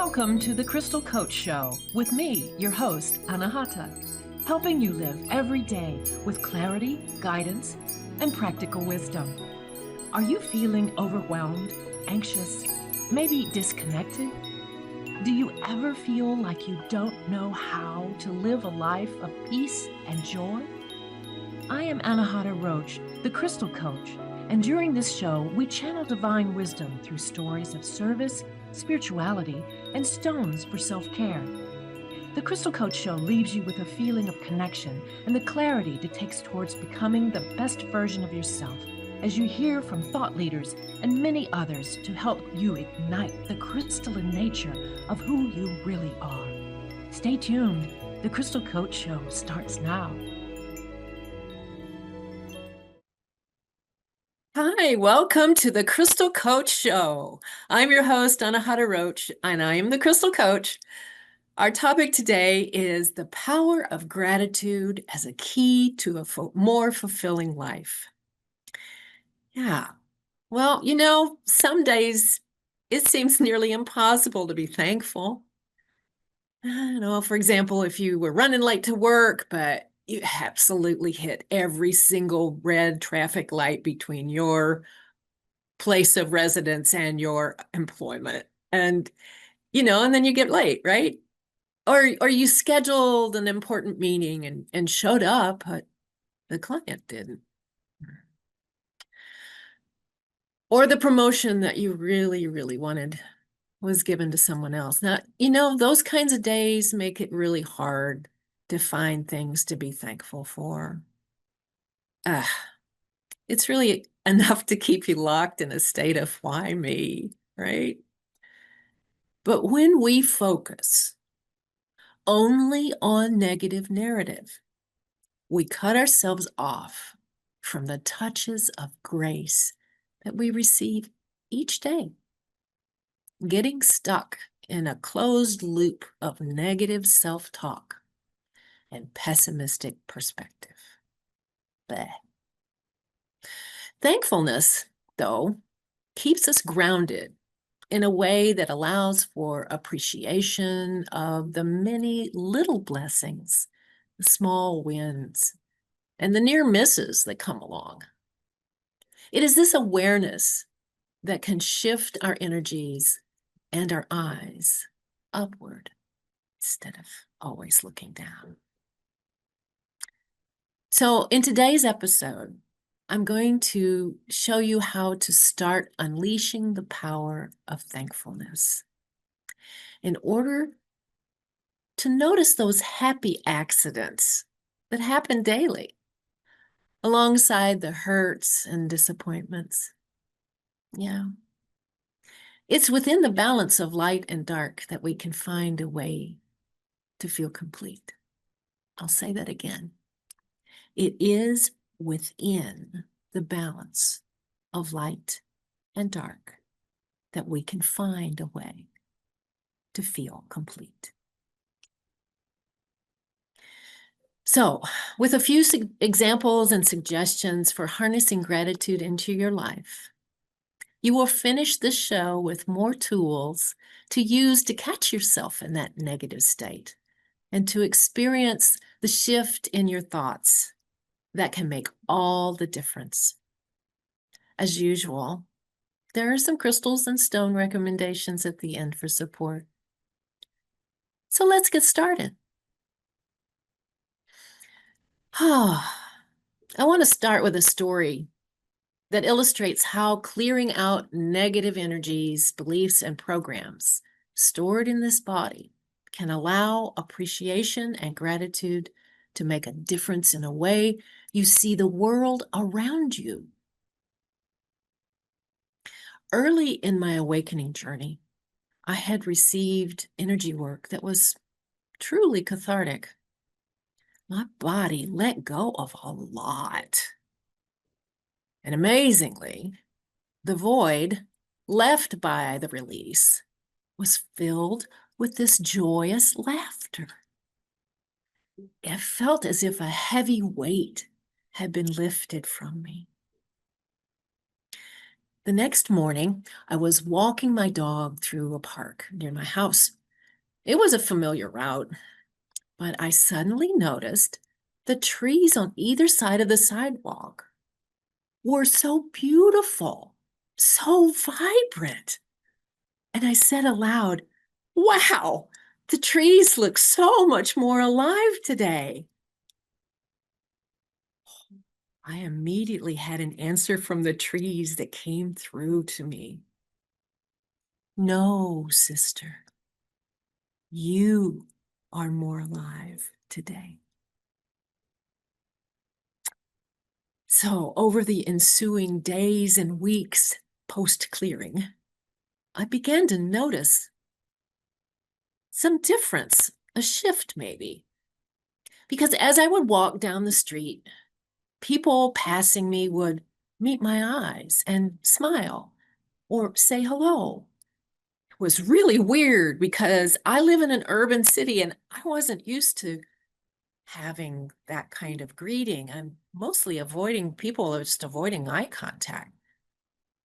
Welcome to the Crystal Coach Show with me, your host, Anahata, helping you live every day with clarity, guidance, and practical wisdom. Are you feeling overwhelmed, anxious, maybe disconnected? Do you ever feel like you don't know how to live a life of peace and joy? I am Anahata Roach, the Crystal Coach, and during this show, we channel divine wisdom through stories of service, spirituality, and stones for self-care. The Crystal Coach Show leaves you with a feeling of connection and the clarity it takes towards becoming the best version of yourself as you hear from thought leaders and many others to help you ignite the crystalline nature of who you really are. Stay tuned. The Crystal Coach Show starts now. Hi, welcome to the Crystal Coach Show. I'm your host, Anahata Roach, and I am the Crystal Coach. Our topic today is the power of gratitude as a key to a more fulfilling life. Yeah, well, some days it seems nearly impossible to be thankful. For example, if you were running late to work, but you absolutely hit every single red traffic light between your place of residence and your employment. And then you get late, right? Or you scheduled an important meeting and showed up, but the client didn't. Or the promotion that you really, really wanted was given to someone else. Now, those kinds of days make it really hard to find things to be thankful for. It's really enough to keep you locked in a state of why me, right? But when we focus only on negative narrative, we cut ourselves off from the touches of grace that we receive each day, getting stuck in a closed loop of negative self-talk and pessimistic perspective. Bleh. Thankfulness, though, keeps us grounded in a way that allows for appreciation of the many little blessings, the small wins, and the near misses that come along. It is this awareness that can shift our energies and our eyes upward instead of always looking down. So in today's episode, I'm going to show you how to start unleashing the power of thankfulness in order to notice those happy accidents that happen daily alongside the hurts and disappointments. Yeah. It's within the balance of light and dark that we can find a way to feel complete. I'll say that again. It is within the balance of light and dark that we can find a way to feel complete. So, with a few examples and suggestions for harnessing gratitude into your life, you will finish this show with more tools to use to catch yourself in that negative state and to experience the shift in your thoughts that can make all the difference. As usual, there are some crystals and stone recommendations at the end for support. So let's get started. I want to start with a story that illustrates how clearing out negative energies, beliefs, and programs stored in this body can allow appreciation and gratitude to make a difference in a way you see the world around you. Early in my awakening journey, I had received energy work that was truly cathartic. My body let go of a lot. And amazingly, the void left by the release was filled with this joyous laughter. It felt as if a heavy weight had been lifted from me. The next morning, I was walking my dog through a park near my house. It was a familiar route, but I suddenly noticed the trees on either side of the sidewalk were so beautiful, so vibrant. And I said aloud, "Wow, the trees look so much more alive today." I immediately had an answer from the trees that came through to me. "No, sister, you are more alive today." So, over the ensuing days and weeks post clearing, I began to notice some difference, a shift maybe. Because as I would walk down the street, people passing me would meet my eyes and smile or say hello. It was really weird because I live in an urban city and I wasn't used to having that kind of greeting. I'm mostly avoiding people, just avoiding eye contact.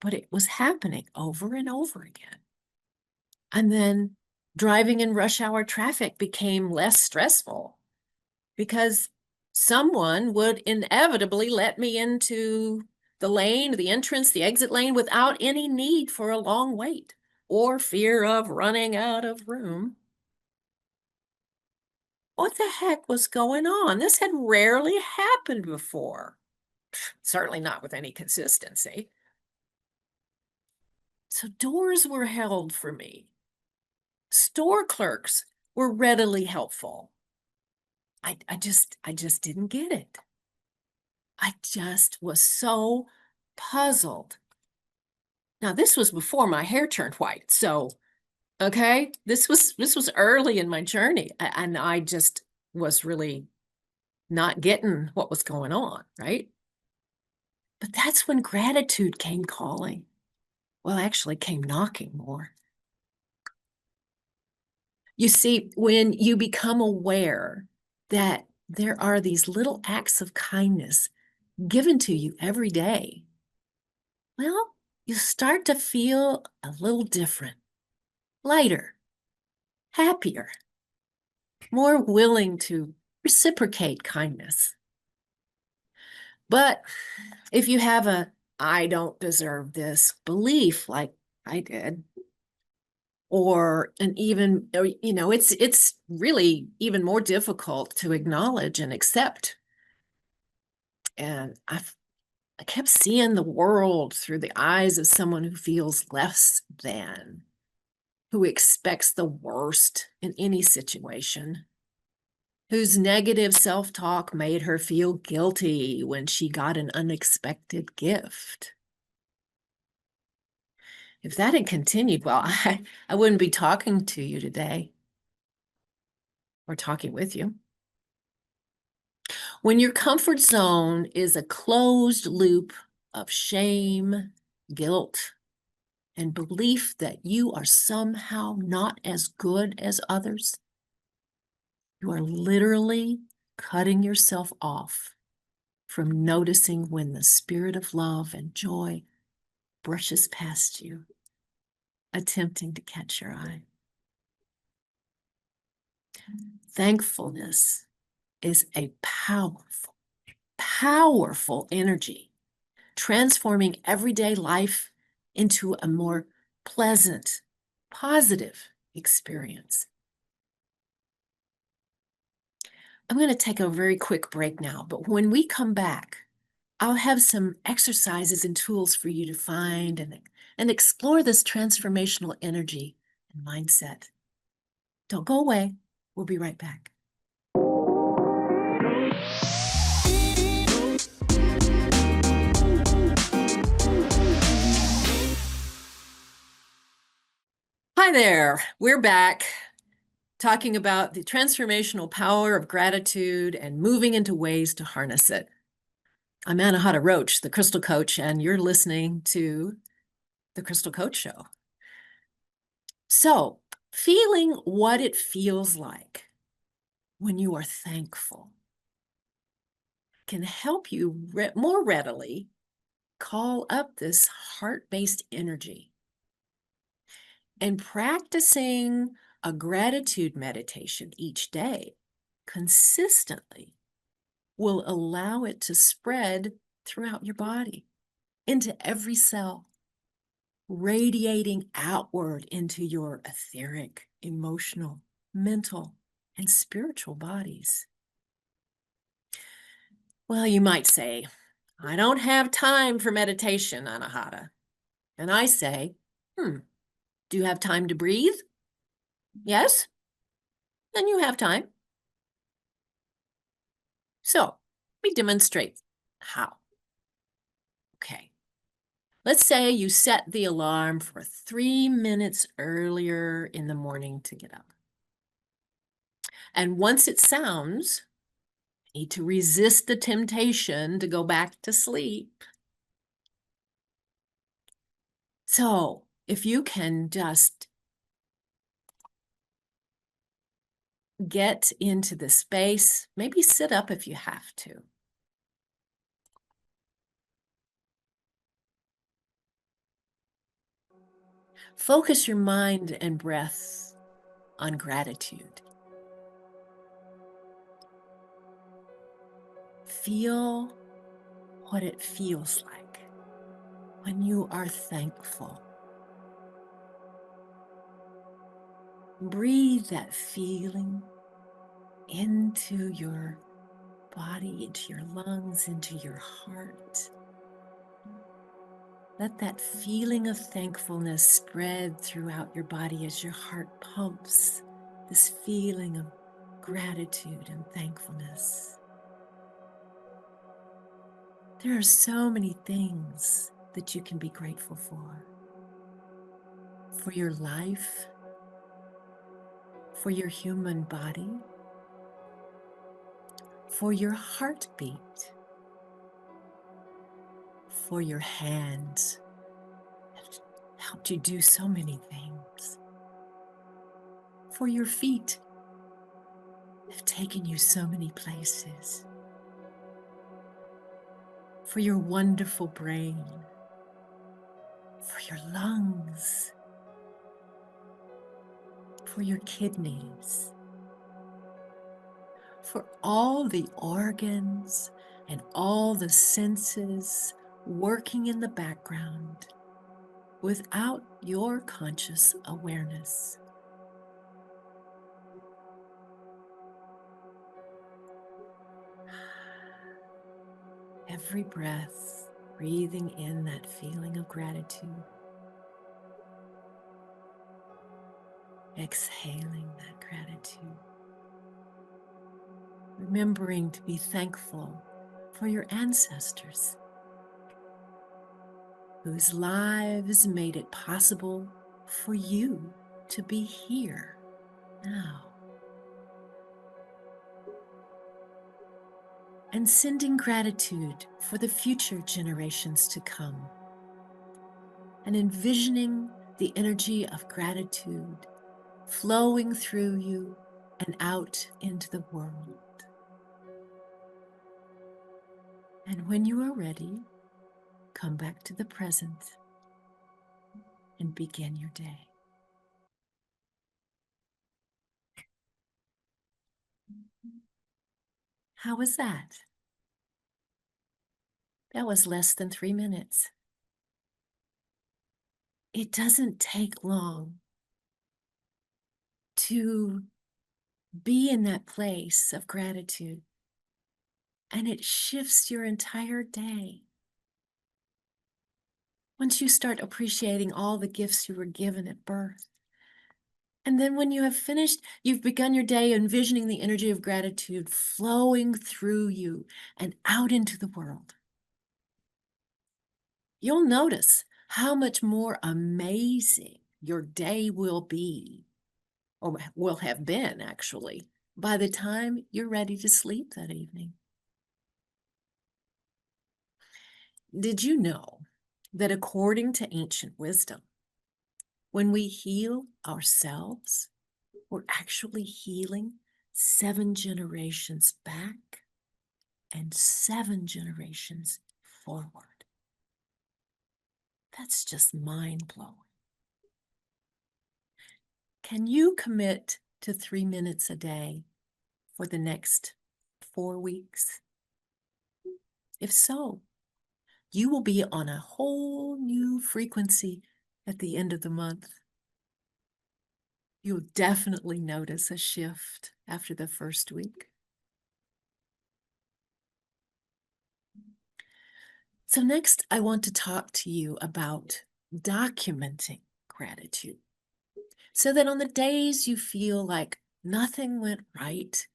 But it was happening over and over again. And then driving in rush hour traffic became less stressful because someone would inevitably let me into the lane, the entrance, the exit lane without any need for a long wait or fear of running out of room. What the heck was going on? This had rarely happened before, certainly not with any consistency. So doors were held for me. Store clerks were readily helpful. I just didn't get it. I just was so puzzled. Now, this was before my hair turned white. So, okay, this was early in my journey, and I just was really not getting what was going on, right? But that's when gratitude came calling. Well, actually came knocking more. You see, when you become aware that there are these little acts of kindness given to you every day, well, you start to feel a little different, lighter, happier, more willing to reciprocate kindness. But if you have a "I don't deserve this" belief like I did, or an even, it's really even more difficult to acknowledge and accept. And I kept seeing the world through the eyes of someone who feels less than, who expects the worst in any situation, whose negative self-talk made her feel guilty when she got an unexpected gift. If that had continued, well, I wouldn't be talking to you today or talking with you. When your comfort zone is a closed loop of shame, guilt, and belief that you are somehow not as good as others, you are literally cutting yourself off from noticing when the spirit of love and joy brushes past you, attempting to catch your eye. Thankfulness is a powerful, powerful energy, transforming everyday life into a more pleasant, positive experience. I'm going to take a very quick break now, but when we come back, I'll have some exercises and tools for you to find and explore this transformational energy and mindset. Don't go away. We'll be right back. Hi there. We're back talking about the transformational power of gratitude and moving into ways to harness it. I'm Anahata Roach, the Crystal Coach, and you're listening to the Crystal Coach Show. So, feeling what it feels like when you are thankful can help you more readily call up this heart-based energy. And practicing a gratitude meditation each day consistently will allow it to spread throughout your body, into every cell, radiating outward into your etheric, emotional, mental, and spiritual bodies. Well, you might say, I don't have time for meditation, Anahata. And I say, do you have time to breathe? Yes? Then you have time. So let me demonstrate how. Okay. Let's say you set the alarm for 3 minutes earlier in the morning to get up. And once it sounds, you need to resist the temptation to go back to sleep. So if you can just get into the space, maybe sit up if you have to. Focus your mind and breath on gratitude. Feel what it feels like when you are thankful. Breathe that feeling into your body, into your lungs, into your heart. Let that feeling of thankfulness spread throughout your body as your heart pumps this feeling of gratitude and thankfulness. There are so many things that you can be grateful for your life, for your human body, for your heartbeat, for your hands that helped you do so many things, for your feet that have taken you so many places, for your wonderful brain, for your lungs, for your kidneys, for all the organs and all the senses working in the background without your conscious awareness. Every breath, breathing in that feeling of gratitude, exhaling that gratitude, remembering to be thankful for your ancestors whose lives made it possible for you to be here now. And sending gratitude for the future generations to come. And envisioning the energy of gratitude flowing through you and out into the world. And when you are ready, come back to the present and begin your day. How was that? That was less than 3 minutes. It doesn't take long to be in that place of gratitude, and it shifts your entire day. Once you start appreciating all the gifts you were given at birth, and then when you have finished, you've begun your day envisioning the energy of gratitude flowing through you and out into the world. You'll notice how much more amazing your day will be, or will have been actually, by the time you're ready to sleep that evening. Did you know that according to ancient wisdom, when we heal ourselves, we're actually healing 7 generations back and 7 generations forward? That's just mind-blowing. Can you commit to 3 minutes a day for the next 4 weeks? If so, you will be on a whole new frequency at the end of the month. You'll definitely notice a shift after the first week. So next, I want to talk to you about documenting gratitude so that on the days you feel like nothing went right,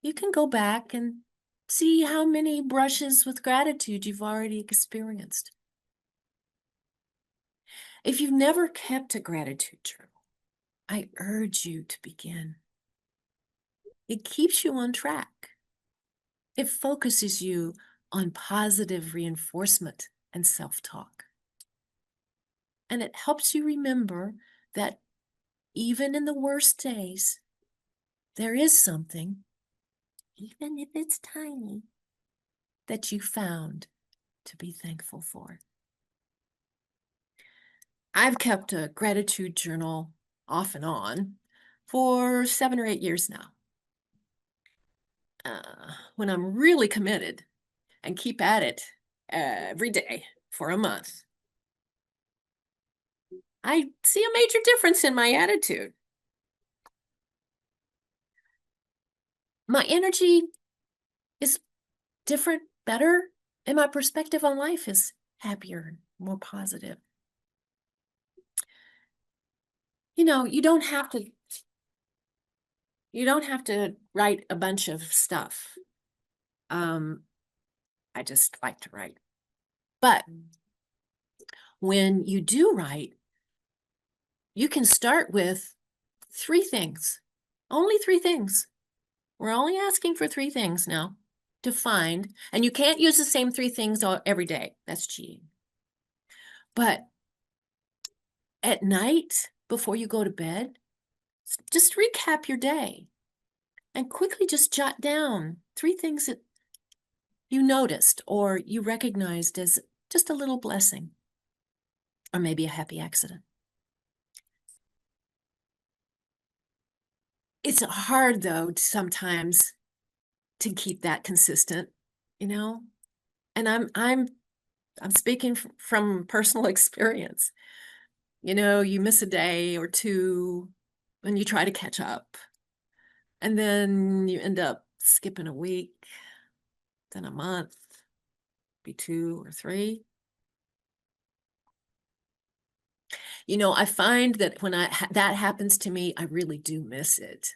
you can go back and see how many brushes with gratitude you've already experienced. If you've never kept a gratitude journal, I urge you to begin. It keeps you on track. It focuses you on positive reinforcement and self-talk. And it helps you remember that even in the worst days, there is something, even if it's tiny, that you found to be thankful for. I've kept a gratitude journal off and on for 7 or 8 years now. When I'm really committed and keep at it every day for a month, I see a major difference in my attitude. My energy is different, better, and my perspective on life is happier, more positive. You know, you don't have to write a bunch of stuff. I just like to write. But when you do write, you can start with 3 things, only 3 things. We're only asking for 3 things now to find, and you can't use the same 3 things every day. That's cheating. But at night, before you go to bed, just recap your day and quickly just jot down 3 things that you noticed or you recognized as just a little blessing or maybe a happy accident. It's hard, though, sometimes to keep that consistent, you know? And I'm speaking from personal experience. You know, you miss a day or 2 and you try to catch up. And then you end up skipping a week, then a month, be 2 or 3. You know, I find that when that happens to me, I really do miss it.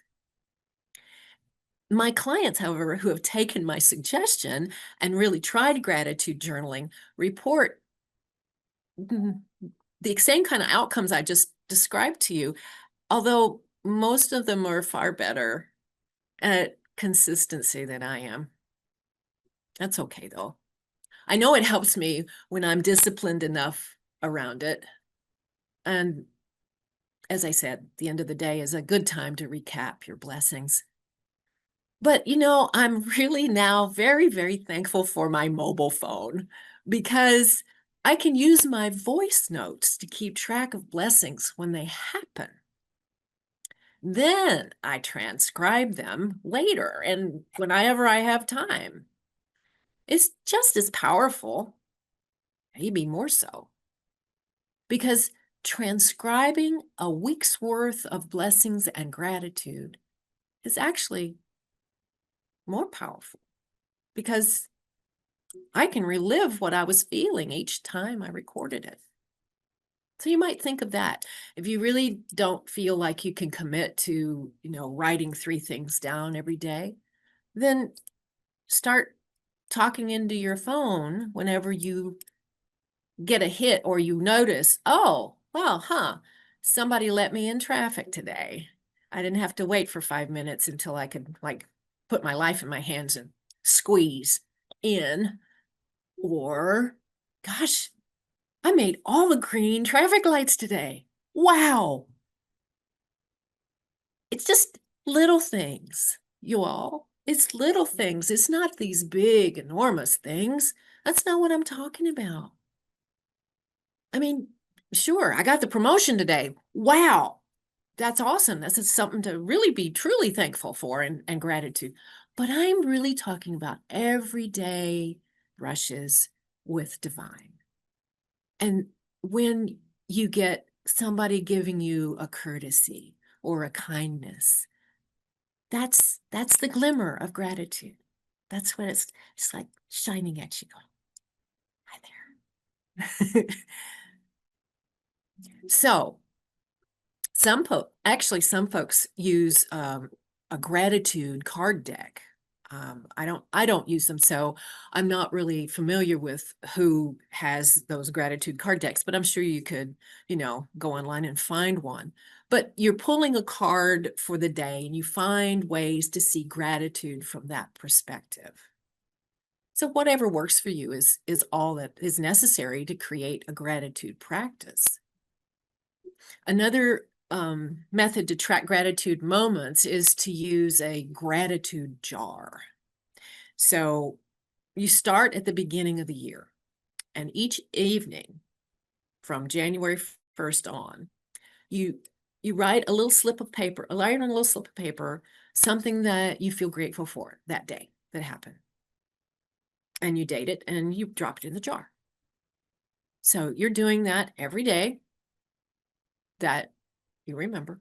My clients, however, who have taken my suggestion and really tried gratitude journaling report the same kind of outcomes I just described to you, although most of them are far better at consistency than I am. That's okay, though. I know it helps me when I'm disciplined enough around it. And as I said, the end of the day is a good time to recap your blessings. But, you know, I'm really now very, very thankful for my mobile phone because I can use my voice notes to keep track of blessings when they happen. Then I transcribe them later and whenever I have time. It's just as powerful, maybe more so, because transcribing a week's worth of blessings and gratitude is actually more powerful because I can relive what I was feeling each time I recorded it. So you might think of that. If you really don't feel like you can commit to, you know, writing 3 things down every day, then start talking into your phone whenever you get a hit or you notice, oh, well, somebody let me in traffic today. I didn't have to wait for 5 minutes until I could like put my life in my hands and squeeze in. Or, gosh, I made all the green traffic lights today. Wow. It's just little things, you all. It's little things. It's not these big, enormous things. That's not what I'm talking about. I mean, sure, I got the promotion today. Wow, that's awesome. This is something to really be truly thankful for and gratitude. But I'm really talking about everyday brushes with divine. And when you get somebody giving you a courtesy or a kindness, that's the glimmer of gratitude. That's what it's like shining at you. Going, hi there. So some folks use a gratitude card deck. I don't use them, so I'm not really familiar with who has those gratitude card decks, but I'm sure you could, go online and find one. But you're pulling a card for the day and you find ways to see gratitude from that perspective. So whatever works for you is all that is necessary to create a gratitude practice. Another method to track gratitude moments is to use a gratitude jar. So you start at the beginning of the year, and each evening from January 1st on, you write a little slip of paper, write on a little slip of paper, something that you feel grateful for that day that happened. And you date it and you drop it in the jar. So you're doing that every day that you remember,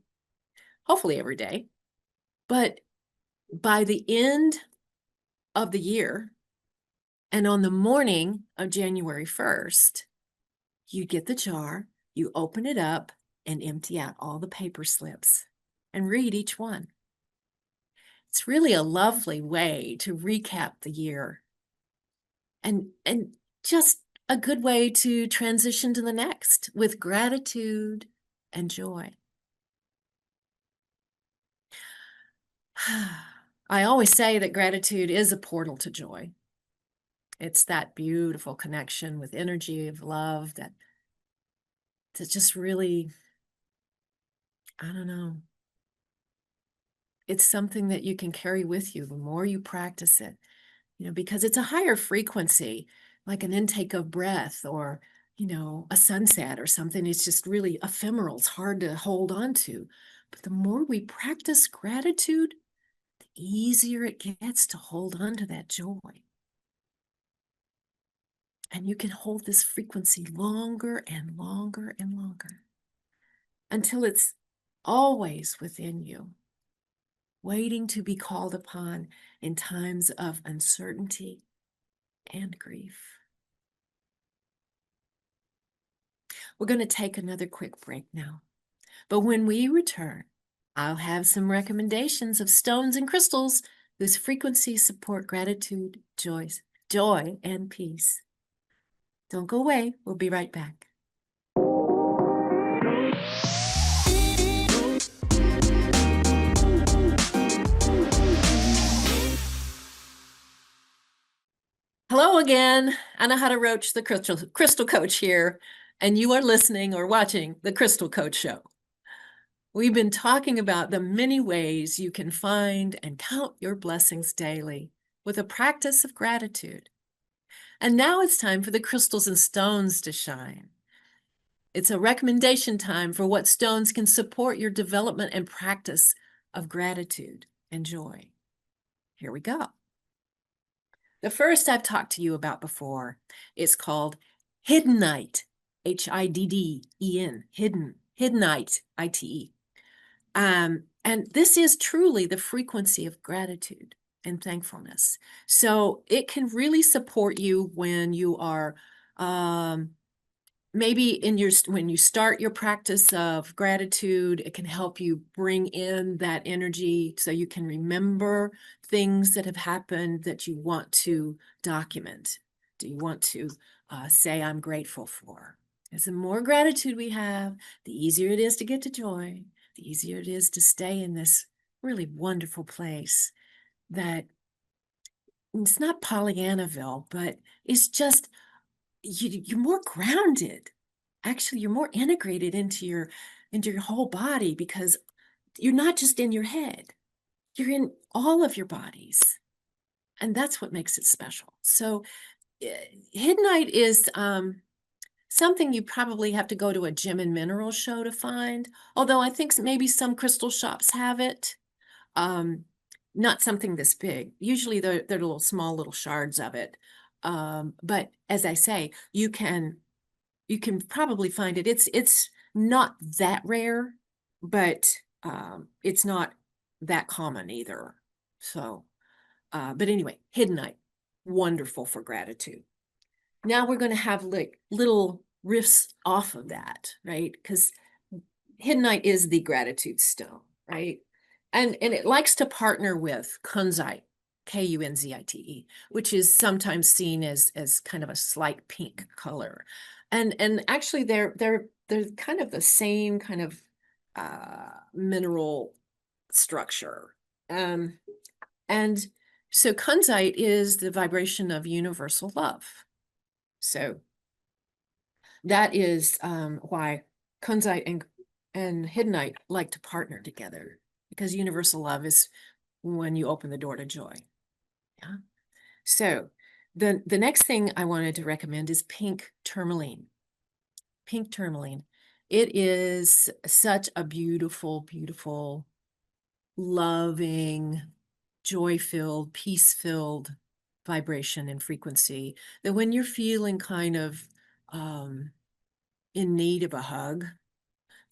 hopefully every day. But by the end of the year and on the morning of January 1st, you get the jar, you open it up and empty out all the paper slips and read each one. It's really a lovely way to recap the year and just a good way to transition to the next with gratitude and joy. I always say that gratitude is a portal to joy. It's that beautiful connection with energy of love that just really, I don't know. It's something that you can carry with you the more you practice it, because it's a higher frequency, like an intake of breath or, a sunset or something. It's just really ephemeral. It's hard to hold on to. But the more we practice gratitude, the easier it gets to hold on to that joy. And you can hold this frequency longer and longer and longer until it's always within you, waiting to be called upon in times of uncertainty and grief. We're going to take another quick break now. But when we return, I'll have some recommendations of stones and crystals whose frequencies support gratitude, joy, and peace. Don't go away. We'll be right back. Hello again. Anahata Roach, the Crystal Coach here, and you are listening or watching the Crystal Coach Show. We've been talking about the many ways you can find and count your blessings daily with a practice of gratitude. And now it's time for the crystals and stones to shine. It's a recommendation time for what stones can support your development and practice of gratitude and joy. Here we go. The first I've talked to you about before is called Hiddenite, Hidden, Hiddenite, Ite. And this is truly the frequency of gratitude and thankfulness. So it can really support you when you are maybe when you start your practice of gratitude. It can help you bring in that energy so you can remember things that have happened that you want to document. Do you want to say, I'm grateful for? As the more gratitude we have, the easier it is to get to joy, the easier it is to stay in this really wonderful place that it's not Pollyannaville, but it's just you're more grounded. Actually, you're more integrated into your whole body because you're not just in your head. You're in all of your bodies. And that's what makes it special. So Hiddenite is something you probably have to go to a gem and mineral show to find, although I think maybe some crystal shops have it. Um, Not something this big. Usually they're little small little shards of it. But as I say, you can probably find it. It's not that rare, but it's not that common either. So, but anyway, Hiddenite, wonderful for gratitude. Now we're going to have like little riffs off of that, right? Because Hiddenite is the gratitude stone, right? And it likes to partner with kunzite, Kunzite, which is sometimes seen as kind of a slight pink color. And actually they're kind of the same kind of mineral structure. And so kunzite is the vibration of universal love. So that is why kunzite and hiddenite like to partner together, because universal love is when you open the door to joy. Yeah. So the next thing I wanted to recommend is pink tourmaline. Pink tourmaline. It is such a beautiful, beautiful, loving, joy-filled, peace-filled vibration and frequency that when you're feeling kind of in need of a hug,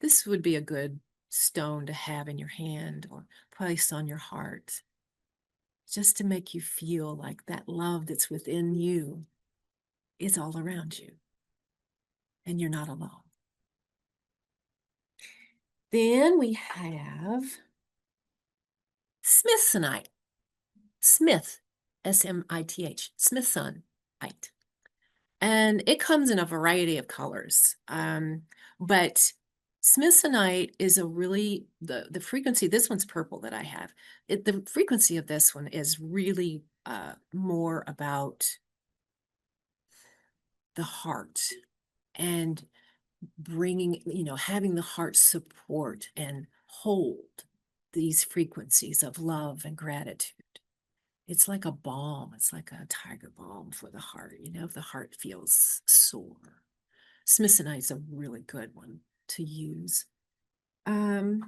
this would be a good stone to have in your hand or place on your heart, just to make you feel like that love that's within you is all around you and you're not alone. Then we have Smithsonite. Smith, Smith, Smithsonite. And it comes in a variety of colors. But Smithsonite is a really, the frequency, this one's purple that I have. The frequency of this one is really more about the heart and bringing, having the heart support and hold these frequencies of love and gratitude. It's like a balm. It's like a tiger balm for the heart, if the heart feels sore. Smithsonite's a really good one to use. Then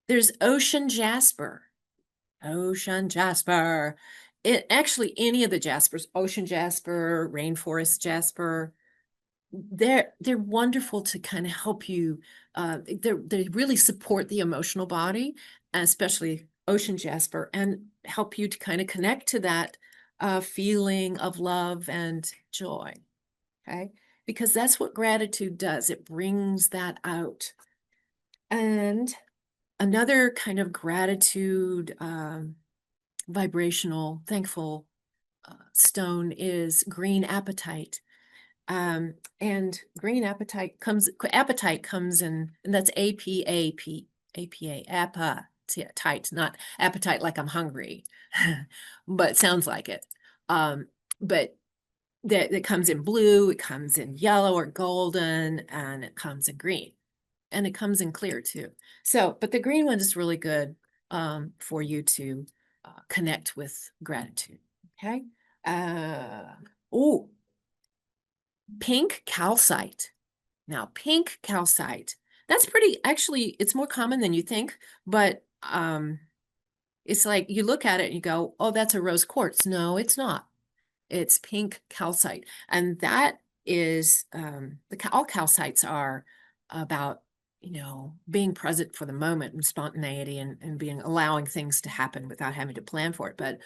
there's ocean jasper. Ocean jasper. It actually, any of the jaspers, ocean jasper, rainforest jasper, they're wonderful to kind of help you. They really support the emotional body, especially ocean jasper, and help you to kind of connect to that feeling of love and joy. Okay, because that's what gratitude does. It brings that out. And another kind of gratitude, vibrational, thankful stone is green apatite. And green apatite comes in, and that's appetite, not appetite like I'm hungry, but sounds like it. But that comes in blue, it comes in yellow or golden, and it comes in green, and it comes in clear too. So, but the green one is really good for you to connect with gratitude. Okay. Oh, pink calcite. Now, pink calcite, that's actually, it's more common than you think, but it's like you look at it and you go, oh, that's a rose quartz. No, it's not. It's pink calcite. And that is, all calcites are about, being present for the moment and spontaneity and allowing things to happen without having to plan for it. But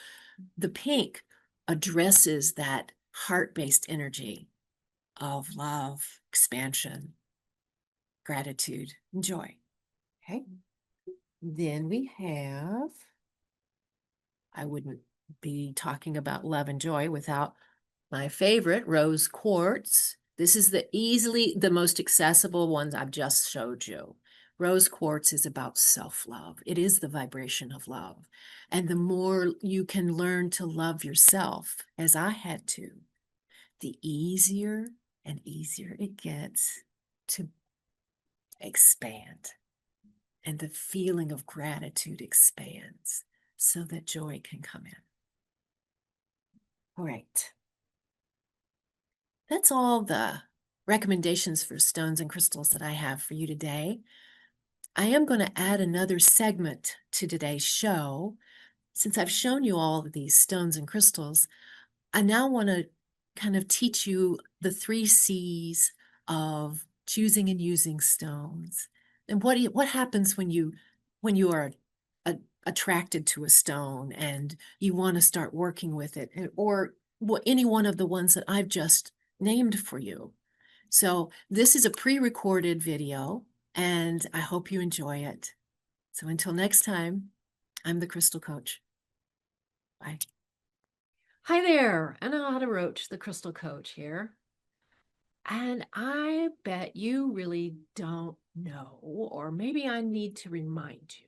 the pink addresses that heart-based energy of love, expansion, gratitude, and joy. Okay. Then we have, I wouldn't be talking about love and joy without my favorite, rose quartz. This is the most accessible ones I've just showed you. Rose quartz is about self-love. It is the vibration of love. And the more you can learn to love yourself, as I had to, the easier and easier it gets to expand. And the feeling of gratitude expands so that joy can come in. All right. That's all the recommendations for stones and crystals that I have for you today. I am going to add another segment to today's show. Since I've shown you all of these stones and crystals, I now want to kind of teach you the 3 C's of choosing and using stones. And what happens when you are attracted to a stone and you want to start working with it, or any one of the ones that I've just named for you. So this is a pre-recorded video, and I hope you enjoy it. So until next time, I'm the Crystal Coach. Bye. Hi there, Anahata Roach, the Crystal Coach here. And I bet you really don't know, or maybe I need to remind you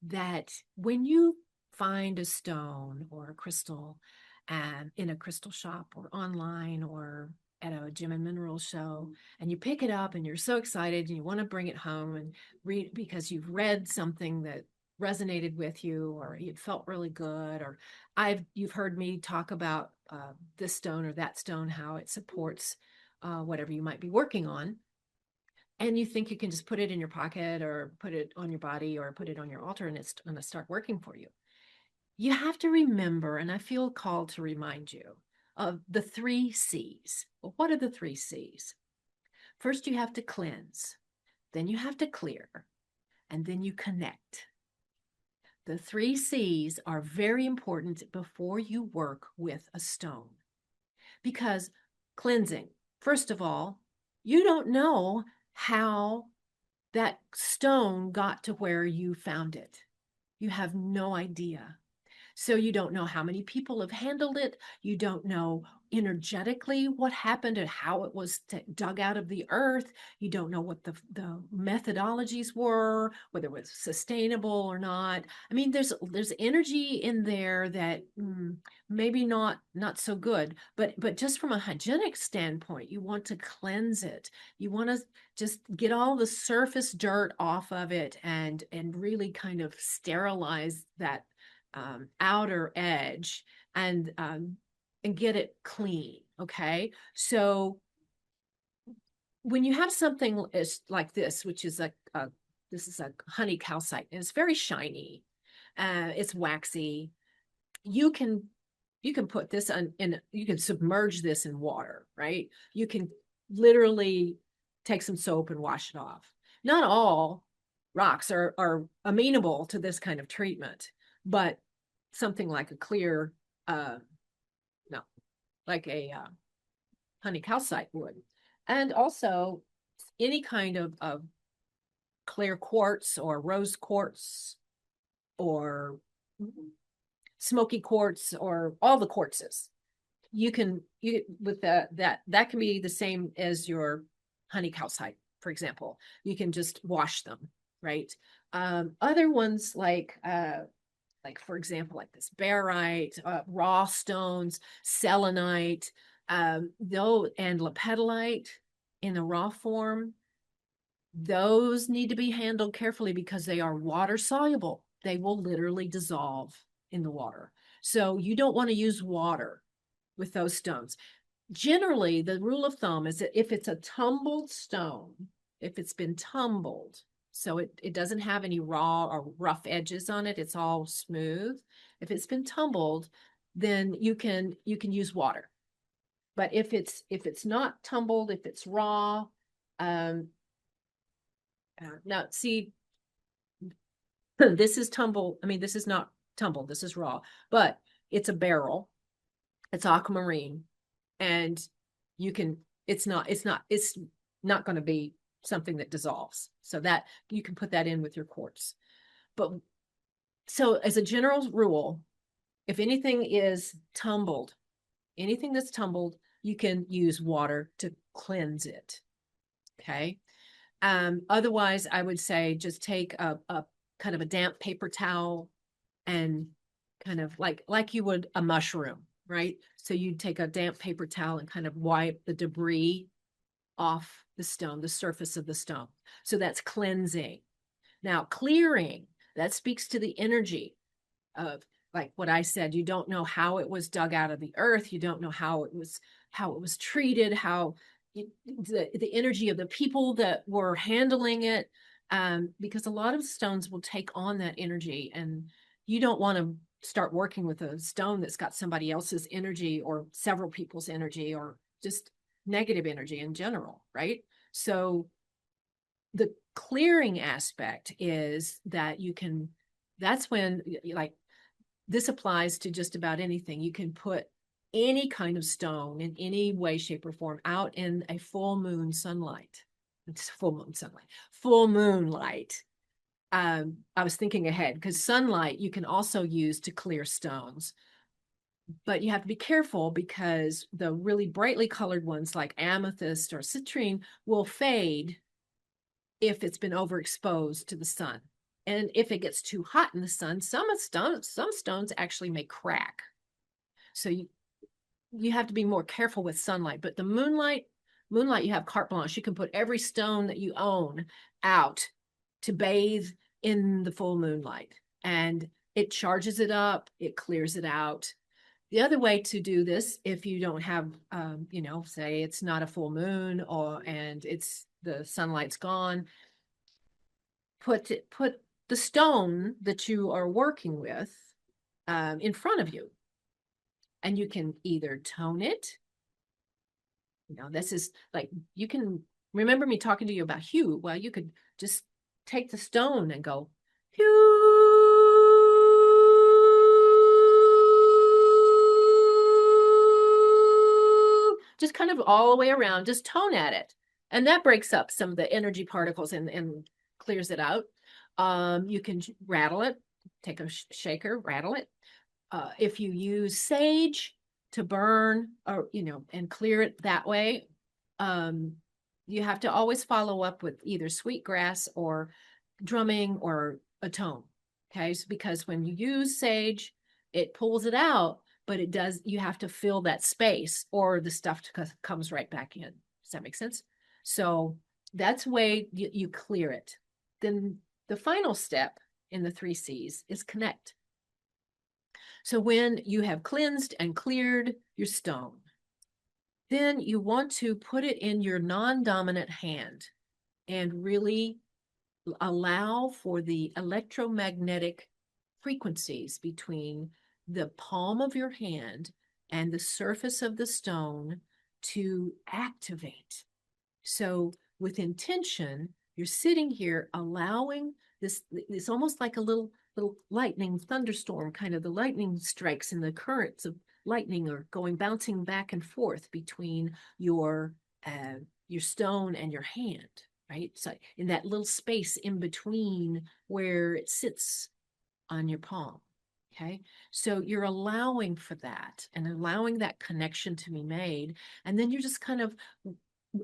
that when you find a stone or a crystal in a crystal shop or online or at a gem and mineral show, and you pick it up and you're so excited and you want to bring it home and read because you've read something that resonated with you or it felt really good, or you've heard me talk about this stone or that stone, how it supports whatever you might be working on, and you think you can just put it in your pocket or put it on your body or put it on your altar and it's going to start working for you. You have to remember, and I feel called to remind you of the 3 C's. Well, what are the 3 C's? First, you have to cleanse, then you have to clear, and then you connect. The 3 C's are very important before you work with a stone because cleansing, first of all, you don't know how that stone got to where you found it. You have no idea. So you don't know how many people have handled it. You don't know energetically what happened and how it was dug out of the earth. You don't know what the methodologies were, whether it was sustainable or not. I mean, there's energy in there that maybe not so good, but just from a hygienic standpoint, you want to cleanse it. You want to just get all the surface dirt off of it and really kind of sterilize that outer edge and get it clean. Okay, so when you have something like this, which is this is a honey calcite, and it's very shiny, it's waxy. You can put this in, you can submerge this in water, right? You can literally take some soap and wash it off. Not all rocks are amenable to this kind of treatment, but something like a clear, no, like a honey calcite would. And also any kind of clear quartz or rose quartz or smoky quartz or all the quartzes. You with that can be the same as your honey calcite, for example. You can just wash them, right? Other ones like for example, like this barite, raw stones, selenite, though, and lepidolite in a raw form. Those need to be handled carefully because they are water soluble. They will literally dissolve in the water. So you don't want to use water with those stones. Generally, the rule of thumb is that if it's a tumbled stone, if it's been tumbled, so it doesn't have any raw or rough edges on it, it's all smooth. If it's been tumbled, then you can use water. But if it's not tumbled, if it's raw, now see, this is tumble. I mean, this is not tumbled, this is raw, but it's a beryl, it's aquamarine, and you can, it's not going to be something that dissolves. So that you can put that in with your quartz. But so as a general rule, if anything is tumbled, anything that's tumbled, you can use water to cleanse it. Okay. Otherwise, I would say just take a kind of a damp paper towel and kind of like you would a mushroom, right? So you'd take a damp paper towel and kind of wipe the debris off the stone, the surface of the stone. So that's cleansing. Now, clearing, that speaks to the energy of, like what I said, you don't know how it was dug out of the earth. You don't know how it was treated, how the energy of the people that were handling it. Because a lot of stones will take on that energy, and you don't want to start working with a stone that's got somebody else's energy or several people's energy or just negative energy in general, right? So the clearing aspect is that that's when, like, this applies to just about anything. You can put any kind of stone in any way, shape, or form out in a full moon sunlight. It's full moon sunlight, full moonlight. I was thinking ahead because sunlight you can also use to clear stones, but you have to be careful because the really brightly colored ones like amethyst or citrine will fade if it's been overexposed to the sun. And if it gets too hot in the sun, some stones actually may crack. So you have to be more careful with sunlight. But the moonlight, you have carte blanche. You can put every stone that you own out to bathe in the full moonlight, and it charges it up, it clears it out. The other way to do this, if you don't have, say it's not a full moon and it's the sunlight's gone, put the stone that you are working with in front of you, and you can either tone it. This is like, you can remember me talking to you about hue. Well, you could just take the stone and go hue, just kind of all the way around, just tone at it. And that breaks up some of the energy particles and clears it out. You can rattle it, take a shaker, rattle it. If you use sage to burn or, and clear it that way, you have to always follow up with either sweetgrass or drumming or a tone. Okay. So because when you use sage, it pulls it out, but you have to fill that space or the stuff comes right back in. Does that make sense? So that's the way you clear it. Then the final step in the 3 C's is connect. So when you have cleansed and cleared your stone, then you want to put it in your non-dominant hand and really allow for the electromagnetic frequencies between the palm of your hand and the surface of the stone to activate. So with intention, you're sitting here allowing this almost like a little lightning thunderstorm, kind of the lightning strikes and the currents of lightning are going bouncing back and forth between your stone and your hand, right? So in that little space in between where it sits on your palm. Okay. So you're allowing for that and allowing that connection to be made. And then you're just kind of,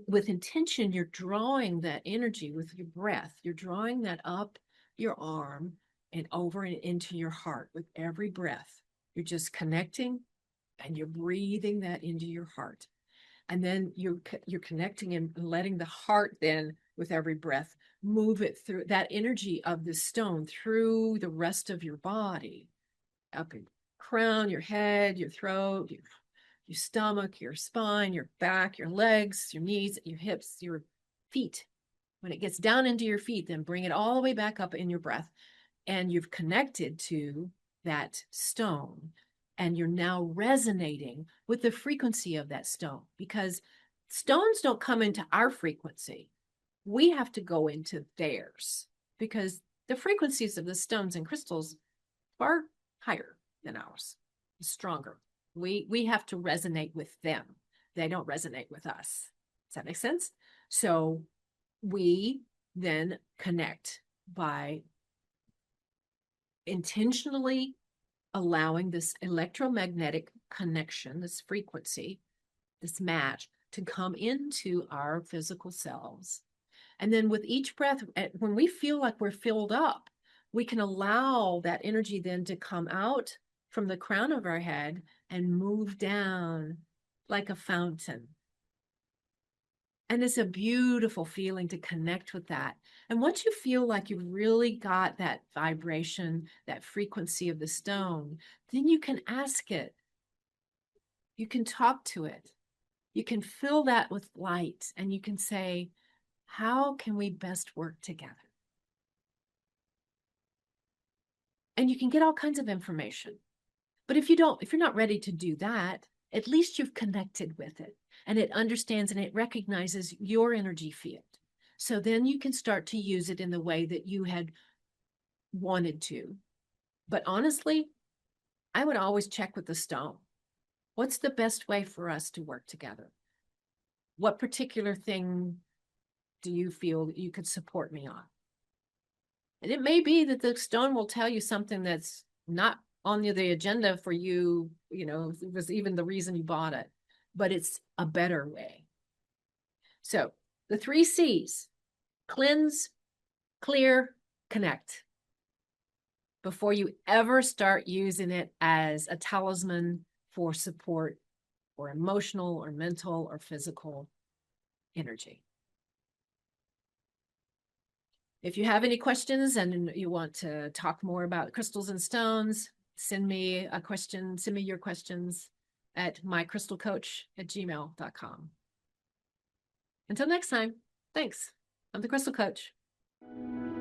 with intention, you're drawing that energy with your breath. You're drawing that up your arm and over and into your heart with every breath. You're just connecting and you're breathing that into your heart. And then you're connecting and letting the heart then, with every breath, move it through that energy of the stone through the rest of your body, up your crown, your head, your throat, your stomach, your spine, your back, your legs, your knees, your hips, your feet. When it gets down into your feet, then bring it all the way back up in your breath. And you've connected to that stone. And you're now resonating with the frequency of that stone, because stones don't come into our frequency. We have to go into theirs, because the frequencies of the stones and crystals far higher than ours, stronger. We have to resonate with them. They don't resonate with us. Does that make sense? So we then connect by intentionally allowing this electromagnetic connection, this frequency, this match to come into our physical selves. And then with each breath, when we feel like we're filled up, we can allow that energy then to come out from the crown of our head and move down like a fountain. And it's a beautiful feeling to connect with that. And once you feel like you've really got that vibration, that frequency of the stone, then you can ask it. You can talk to it. You can fill that with light and you can say, how can we best work together? And you can get all kinds of information. But if you're not ready to do that, at least you've connected with it and it understands and it recognizes your energy field. So then you can start to use it in the way that you had wanted to. But honestly, I would always check with the stone. What's the best way for us to work together? What particular thing do you feel that you could support me on? And it may be that the stone will tell you something that's not on the agenda for you, it was even the reason you bought it, but it's a better way. So the 3 C's: cleanse, clear, connect. Before you ever start using it as a talisman for support or emotional or mental or physical energy. If you have any questions and you want to talk more about crystals and stones, send me a question, send me your questions at mycrystalcoach@gmail.com. Until next time, thanks. I'm the Crystal Coach.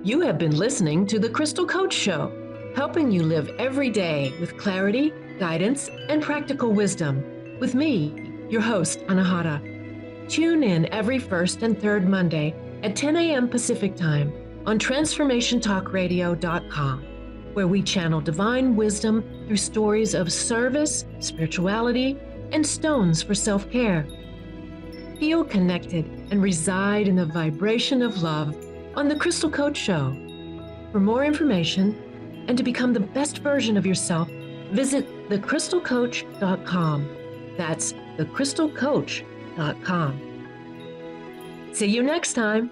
You have been listening to The Crystal Coach Show, helping you live every day with clarity, guidance, and practical wisdom. With me, your host, Anahata. Tune in every first and third Monday at 10 a.m. Pacific Time on transformationtalkradio.com, where we channel divine wisdom through stories of service, spirituality, and stones for self-care. Feel connected and reside in the vibration of love on The Crystal Coach Show. For more information and to become the best version of yourself, visit thecrystalcoach.com. That's thecrystalcoach.com. See you next time.